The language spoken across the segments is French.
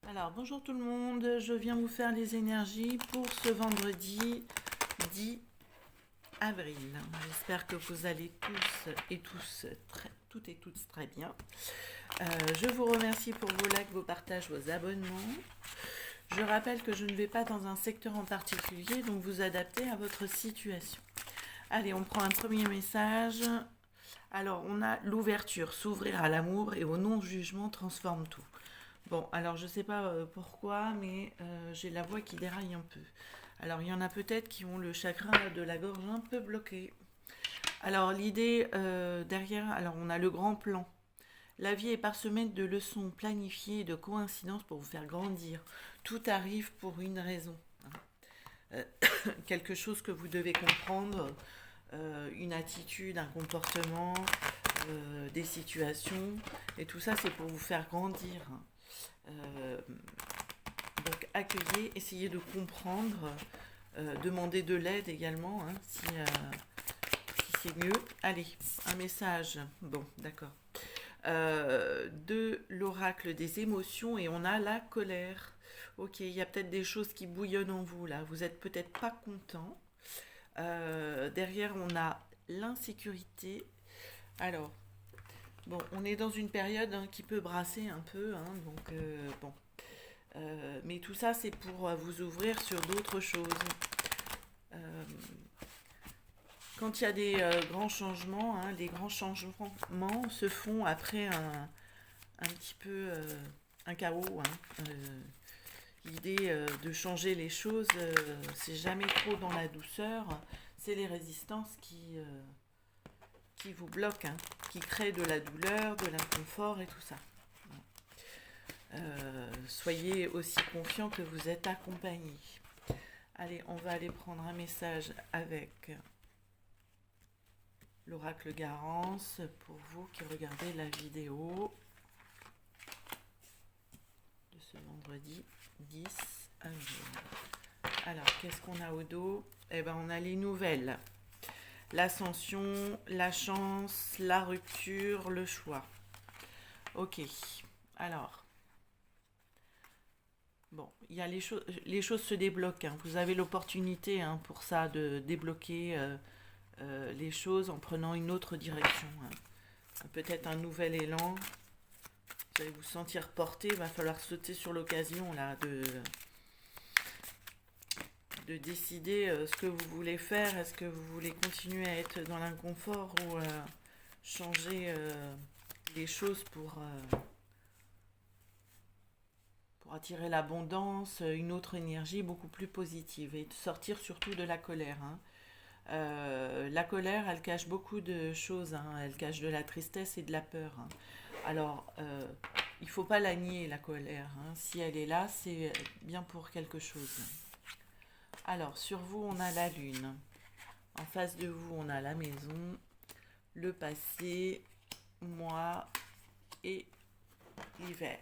Alors, bonjour tout le monde, je viens vous faire les énergies pour ce vendredi 10 avril. J'espère que vous allez toutes et tous très bien. Je vous remercie pour vos likes, vos partages, vos abonnements. Je rappelle que je ne vais pas dans un secteur en particulier, donc vous adaptez à votre situation. Allez, on prend un premier message. Alors, on a l'ouverture, s'ouvrir à l'amour et au non-jugement transforme tout. Bon, alors je sais pas pourquoi, mais j'ai la voix qui déraille un peu. Alors il y en a peut-être qui ont le chakra de la gorge un peu bloqué. Alors l'idée derrière, alors on a le grand plan. La vie est parsemée de leçons planifiées et de coïncidences pour vous faire grandir. Tout arrive pour une raison. Euh, quelque chose que vous devez comprendre, une attitude, un comportement, des situations. Et tout ça, c'est pour vous faire grandir. Euh, donc accueillez, essayez de comprendre, demandez de l'aide également si c'est mieux. Allez, un message. Bon, d'accord. De l'oracle des émotions et on a la colère. Ok, il y a peut-être des choses qui bouillonnent en vous là. Vous êtes peut-être pas content. Derrière, on a l'insécurité. Alors, bon, on est dans une période qui peut brasser un peu, donc bon. Mais tout ça, c'est pour vous ouvrir sur d'autres choses. Euh, Quand il y a des grands changements, les grands changements se font après un petit peu un chaos. L'idée de changer les choses, c'est jamais trop dans la douceur. C'est les résistances qui vous bloquent, qui créent de la douleur, de l'inconfort et tout ça. Soyez aussi confiant que vous êtes accompagné. Allez, on va aller prendre un message avec l'oracle Garance pour vous qui regardez la vidéo de ce vendredi 10 avril. Alors, qu'est-ce qu'on a au dos? Eh bien, on a les nouvelles. L'ascension, la chance, la rupture, le choix. Ok, alors, bon, il y a les choses se débloquent. Vous avez l'opportunité pour ça de débloquer les choses en prenant une autre direction. Peut-être un nouvel élan. Vous allez vous sentir porté. Il va falloir sauter sur l'occasion là de décider ce que vous voulez faire. Est-ce que vous voulez continuer à être dans l'inconfort ou changer les choses pour attirer l'abondance, une autre énergie beaucoup plus positive et sortir surtout de la colère. La colère, elle cache beaucoup de choses. Elle cache de la tristesse et de la peur. Alors, il ne faut pas la nier, la colère. Si elle est là, c'est bien pour quelque chose. Alors, sur vous, on a la lune. En face de vous, on a la maison, le passé, moi et l'hiver.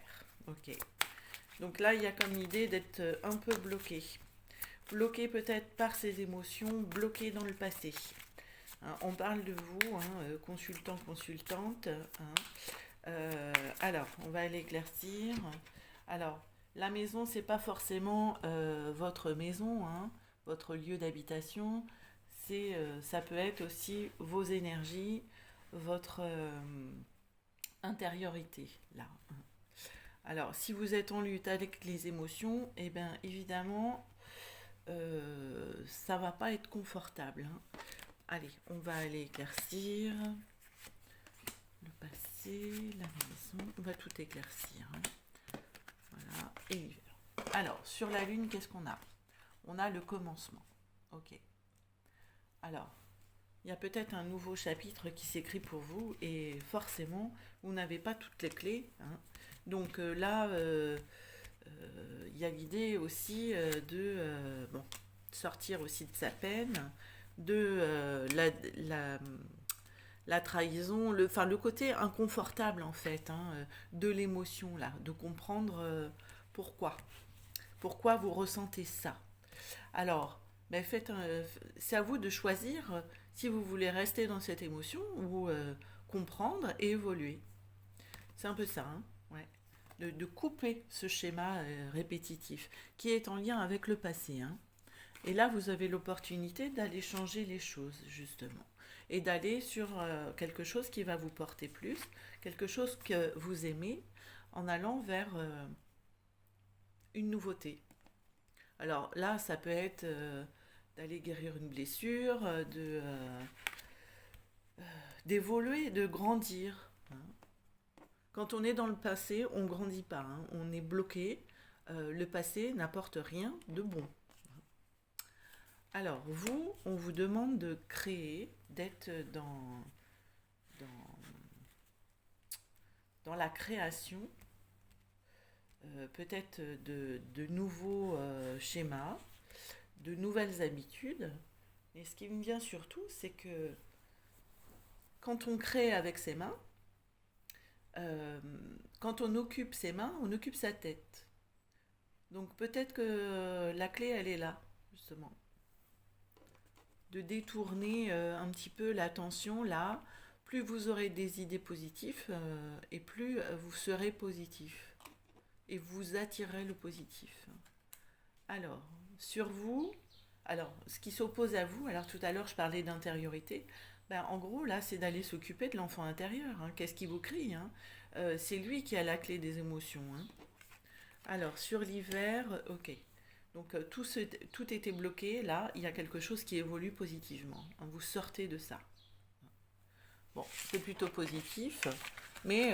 Ok. Donc là, il y a comme idée d'être un peu bloqué. Bloqué peut-être par ses émotions, bloqué dans le passé. On parle de vous, consultant, consultante. Alors, on va aller éclaircir. Alors, la maison, c'est pas forcément votre maison, votre lieu d'habitation. Ça peut être aussi vos énergies, votre intériorité, là. Alors, si vous êtes en lutte avec les émotions, eh bien, évidemment, ça va pas être confortable. Allez, on va aller éclaircir le passé, la maison, on va tout éclaircir. Voilà, et l'hiver. Alors, sur la lune, qu'est-ce qu'on a? On a le commencement. Ok. Alors, il y a peut-être un nouveau chapitre qui s'écrit pour vous et forcément, vous n'avez pas toutes les clés. Donc là, il y a l'idée aussi de sortir aussi de sa peine, de la trahison, le côté inconfortable en fait, de l'émotion là, de comprendre pourquoi vous ressentez ça. Alors, ben c'est à vous de choisir si vous voulez rester dans cette émotion ou comprendre et évoluer. C'est un peu ça, ouais. de couper ce schéma répétitif qui est en lien avec le passé, hein. Et là, vous avez l'opportunité d'aller changer les choses, justement. Et d'aller sur quelque chose qui va vous porter plus, quelque chose que vous aimez, en allant vers une nouveauté. Alors là, ça peut être d'aller guérir une blessure, d'évoluer, de grandir, hein. Quand on est dans le passé, on ne grandit pas, hein, on est bloqué. Le passé n'apporte rien de bon. Alors, vous, on vous demande de créer, d'être dans, dans la création, peut-être de nouveaux schémas, de nouvelles habitudes. Et ce qui me vient surtout, c'est que quand on crée avec ses mains, euh, quand on occupe ses mains, on occupe sa tête. Donc peut-être que la clé, elle est là, justement. De détourner un petit peu l'attention là, plus vous aurez des idées positives et plus vous serez positif et vous attirez le positif. Alors, sur vous, alors ce qui s'oppose à vous, alors tout à l'heure je parlais d'intériorité, ben, en gros là c'est d'aller s'occuper de l'enfant intérieur, hein. Qu'est-ce qui vous crie, hein? C'est lui qui a la clé des émotions, hein. Alors sur l'hiver, ok. Donc tout était bloqué, là, il y a quelque chose qui évolue positivement, hein. Vous sortez de ça. Bon, c'est plutôt positif, mais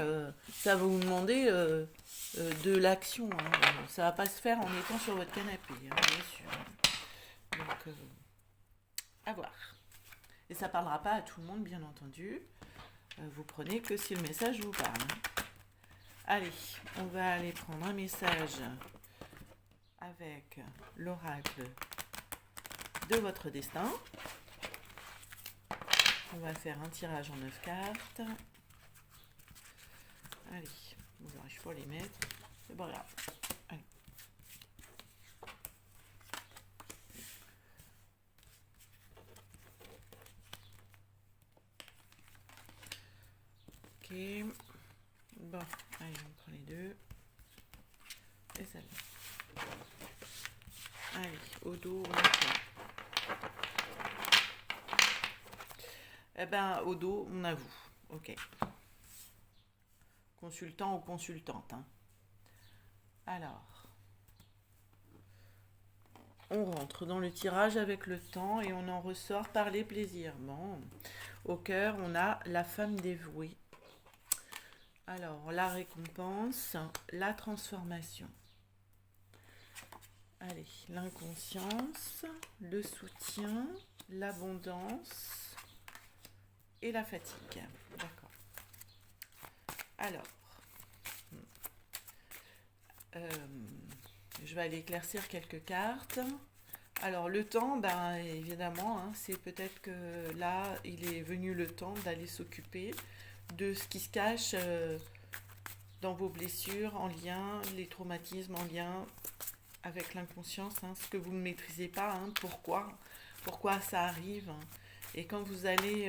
ça va vous demander de l'action, hein. Ça va pas se faire en étant sur votre canapé, hein, bien sûr. Donc, à voir. Et ça parlera pas à tout le monde, bien entendu. Vous prenez que si le message vous parle, hein. Allez, on va aller prendre un message avec l'oracle de votre destin. On va faire un tirage en 9 cartes. Allez, bon, j'arrive pas à les mettre. C'est pas grave. Allez. Ok. Bon, allez, on prend les deux. Et celle-là. Allez, au dos, on a quoi? Eh ben, au dos, on a vous. Ok. Consultant ou consultante, hein. Alors, on rentre dans le tirage avec le temps et on en ressort par les plaisirs. Bon, au cœur, on a la femme dévouée. Alors, la récompense, la transformation. Allez, l'inconscience, le soutien, l'abondance et la fatigue. D'accord. Alors, je vais aller éclaircir quelques cartes. Alors, le temps, ben, évidemment, hein, c'est peut-être que là, il est venu le temps d'aller s'occuper de ce qui se cache dans vos blessures en lien, les traumatismes en lien avec l'inconscience, hein, ce que vous ne maîtrisez pas, hein, pourquoi ça arrive, hein. Et quand vous allez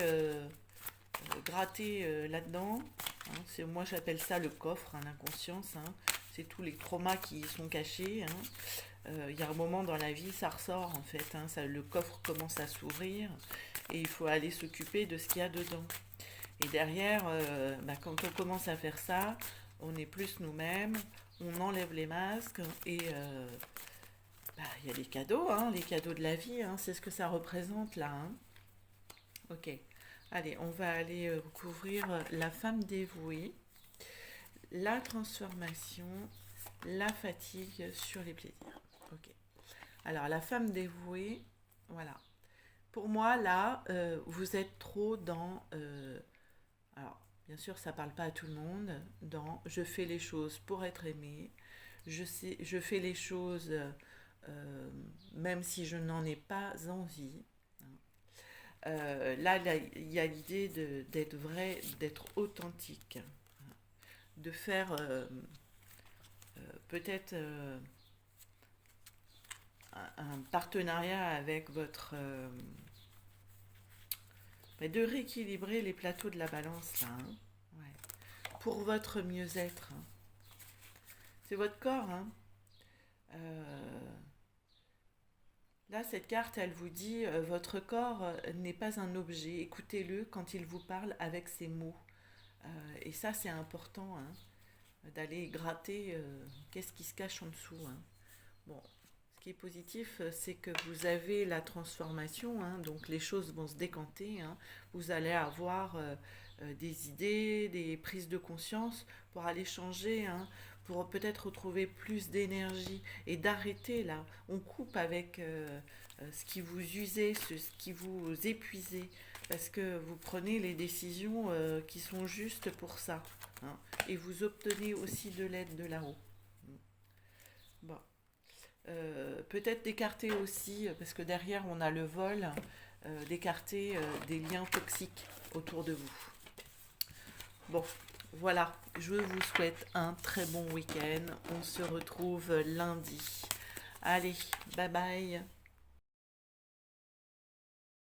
gratter là-dedans, hein, moi j'appelle ça le coffre, hein, l'inconscience, hein, c'est tous les traumas qui y sont cachés, hein. Il y a un moment dans la vie, ça ressort en fait, hein, le coffre commence à s'ouvrir et il faut aller s'occuper de ce qu'il y a dedans. Et derrière, quand on commence à faire ça, on est plus nous-mêmes, on enlève les masques et il y a les cadeaux, hein, les cadeaux de la vie, hein, c'est ce que ça représente là, hein. Ok, allez, on va aller couvrir la femme dévouée, la transformation, la fatigue sur les plaisirs. Ok, alors la femme dévouée, voilà. Pour moi, là, vous êtes trop dans... alors, bien sûr, ça ne parle pas à tout le monde, dans je fais les choses pour être aimé, je fais les choses même si je n'en ai pas envie, hein. Là, il y a l'idée d'être vrai, d'être authentique, hein. De faire peut-être un partenariat avec votre... de rééquilibrer les plateaux de la balance, là, hein. Ouais. Pour votre mieux-être, hein. C'est votre corps, hein. Euh, Là, cette carte, elle vous dit, votre corps n'est pas un objet. Écoutez-le quand il vous parle avec ses mots. Et ça, c'est important, hein, d'aller gratter qu'est-ce qui se cache en dessous, hein. Bon, ce qui est positif, c'est que vous avez la transformation, hein, donc les choses vont se décanter, hein. Vous allez avoir des idées, des prises de conscience pour aller changer, hein, pour peut-être retrouver plus d'énergie et d'arrêter là. On coupe avec ce qui vous usait, ce qui vous épuisait, parce que vous prenez les décisions qui sont justes pour ça, hein, et vous obtenez aussi de l'aide de là-haut. Bon. Peut-être d'écarter aussi, parce que derrière on a le vol, d'écarter des liens toxiques autour de vous. Bon, voilà, je vous souhaite un très bon week-end. On se retrouve lundi. Allez, bye bye.